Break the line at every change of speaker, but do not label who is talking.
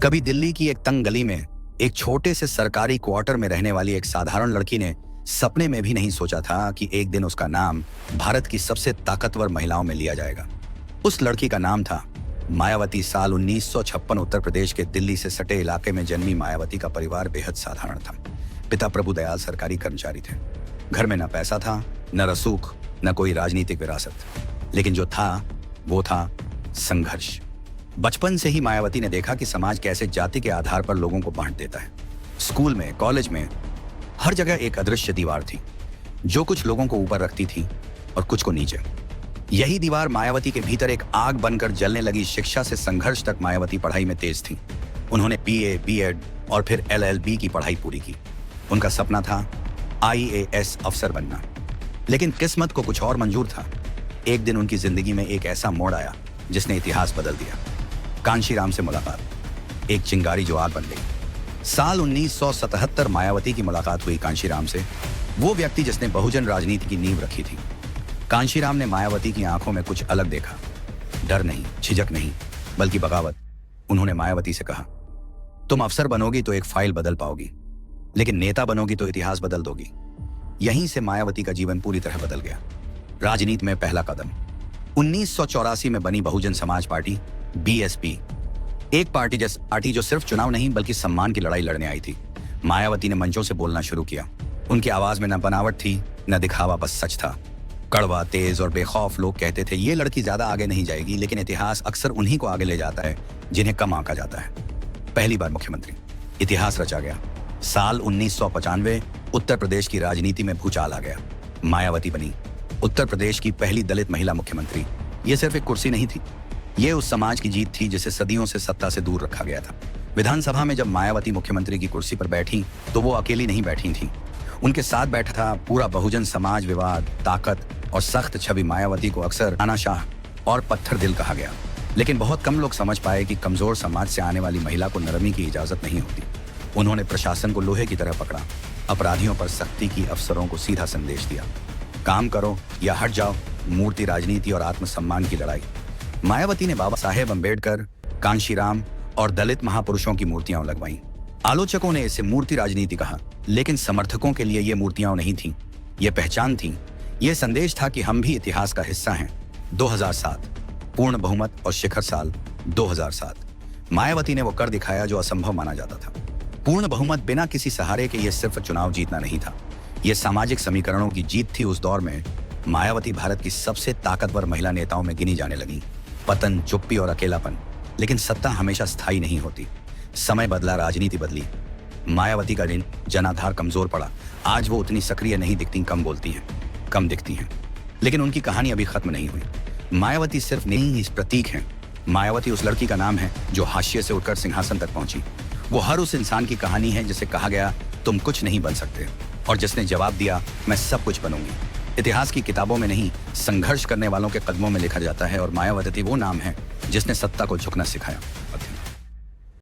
कभी दिल्ली की एक तंग गली में एक छोटे से सरकारी क्वार्टर में रहने वाली एक साधारण लड़की ने सपने में भी नहीं सोचा था कि एक दिन उसका नाम भारत की सबसे ताकतवर महिलाओं में लिया जाएगा। उस लड़की का नाम था मायावती। साल 1956 उत्तर प्रदेश के दिल्ली से सटे इलाके में जन्मी मायावती का परिवार बेहद साधारण था। पिता प्रभु दयाल सरकारी कर्मचारी थे। घर में न पैसा था, न रसूख, न कोई राजनीतिक विरासत, लेकिन जो था वो था संघर्ष। बचपन से ही मायावती ने देखा कि समाज कैसे जाति के आधार पर लोगों को बांट देता है। स्कूल में, कॉलेज में, हर जगह एक अदृश्य दीवार थी जो कुछ लोगों को ऊपर रखती थी और कुछ को नीचे। यही दीवार मायावती के भीतर एक आग बनकर जलने लगी। शिक्षा से संघर्ष तक मायावती पढ़ाई में तेज थी। उन्होंने बीए, बीएड और फिर एलएलबी की पढ़ाई पूरी की। उनका सपना था आईएएस अफसर बनना, लेकिन किस्मत को कुछ और मंजूर था। एक दिन उनकी जिंदगी में एक ऐसा मोड़ आया जिसने इतिहास बदल दिया। कांशीराम से मुलाकात, एक चिंगारी जो आग बन गई। साल 1977 मायावती की मुलाकात हुई कांशीराम से, वो व्यक्ति जिसने बहुजन राजनीति की नींव रखी थी। कांशीराम ने मायावती की आंखों में कुछ अलग देखा। डर नहीं, झिझक नहीं, बल्कि बगावत। उन्होंने मायावती से कहा, तुम अफसर बनोगी तो एक फाइल बदल पाओगी, लेकिन नेता बनोगी तो इतिहास बदल दोगी। यहीं से मायावती का जीवन पूरी तरह बदल गया। राजनीति में पहला कदम 1984 में बनी बहुजन समाज पार्टी, बीएसपी। एक पार्टी जो सिर्फ चुनाव नहीं बल्कि सम्मान की लड़ाई लड़ने आई थी। मायावती ने मंचों से बोलना शुरू किया। उनकी आवाज में न बनावट थी, न दिखावा, बस सच था। कड़वा, तेज और बेखौफ। लोग कहते थे ये लड़की ज्यादा आगे नहीं जाएगी, लेकिन इतिहास अक्सर उन्हीं को आगे ले जाता है जिन्हें कम आंका जाता है। पहली बार मुख्यमंत्री, इतिहास रचा गया। साल 1995 उत्तर प्रदेश की राजनीति में भूचाल आ गया। मायावती बनी उत्तर प्रदेश की पहली दलित महिला मुख्यमंत्री। ये सिर्फ एक कुर्सी नहीं थी, ये उस समाज की जीत थी जिसे सदियों से सत्ता से दूर रखा गया था। विधानसभा में जब मायावती मुख्यमंत्री की कुर्सी पर बैठी तो वो अकेली नहीं बैठी थी, उनके साथ बैठा था पूरा बहुजन समाज। विवाद, ताकत और सख्त छवि। मायावती को अक्सर तानाशाह और पत्थर दिल कहा गया, लेकिन बहुत कम लोग समझ पाए कि कमजोर समाज से आने वाली महिला को नरमी की इजाजत नहीं होती। उन्होंने प्रशासन को लोहे की तरह पकड़ा, अपराधियों पर सख्ती की, अफसरों को सीधा संदेश दिया, काम करो या हट जाओ। मूर्ति राजनीति और आत्मसम्मान की लड़ाई। मायावती ने बाबा साहेब अम्बेडकर, कांशीराम और दलित महापुरुषों की मूर्तियां लगवाईं। आलोचकों ने इसे मूर्ति राजनीति कहा, लेकिन समर्थकों के लिए ये मूर्तियां नहीं थीं, ये पहचान थी। ये संदेश था कि हम भी इतिहास का हिस्सा हैं। 2007 पूर्ण बहुमत और शिखर साल 2007। मायावती ने वो कर दिखाया जो असंभव माना जाता था। पूर्ण बहुमत बिना किसी सहारे के। ये सिर्फ चुनाव जीतना नहीं था, ये सामाजिक समीकरणों की जीत थी। उस दौर में मायावती भारत की सबसे ताकतवर महिला नेताओं में गिनी जाने लगी। पतन, चुप्पी और अकेलापन, लेकिन सत्ता हमेशा स्थायी नहीं होती। समय बदला, राजनीति बदली। मायावती का जनाधार कमजोर पड़ा। आज वो उतनी सक्रिय नहीं दिखती, कम बोलती हैं, कम दिखती हैं, लेकिन उनकी कहानी अभी खत्म नहीं हुई। मायावती सिर्फ नहीं प्रतीक हैं। मायावती उस लड़की का नाम है जो हाशिए से उठकर सिंहासन तक पहुंची। वो हर उस इंसान की कहानी है जिसे कहा गया तुम कुछ नहीं बन सकते, और जिसने जवाब दिया मैं सब कुछ बनूंगी। इतिहास की किताबों में नहीं, संघर्ष करने वालों के कदमों में लिखा जाता है, और मायावती वो नाम है जिसने सत्ता को झुकना सिखाया।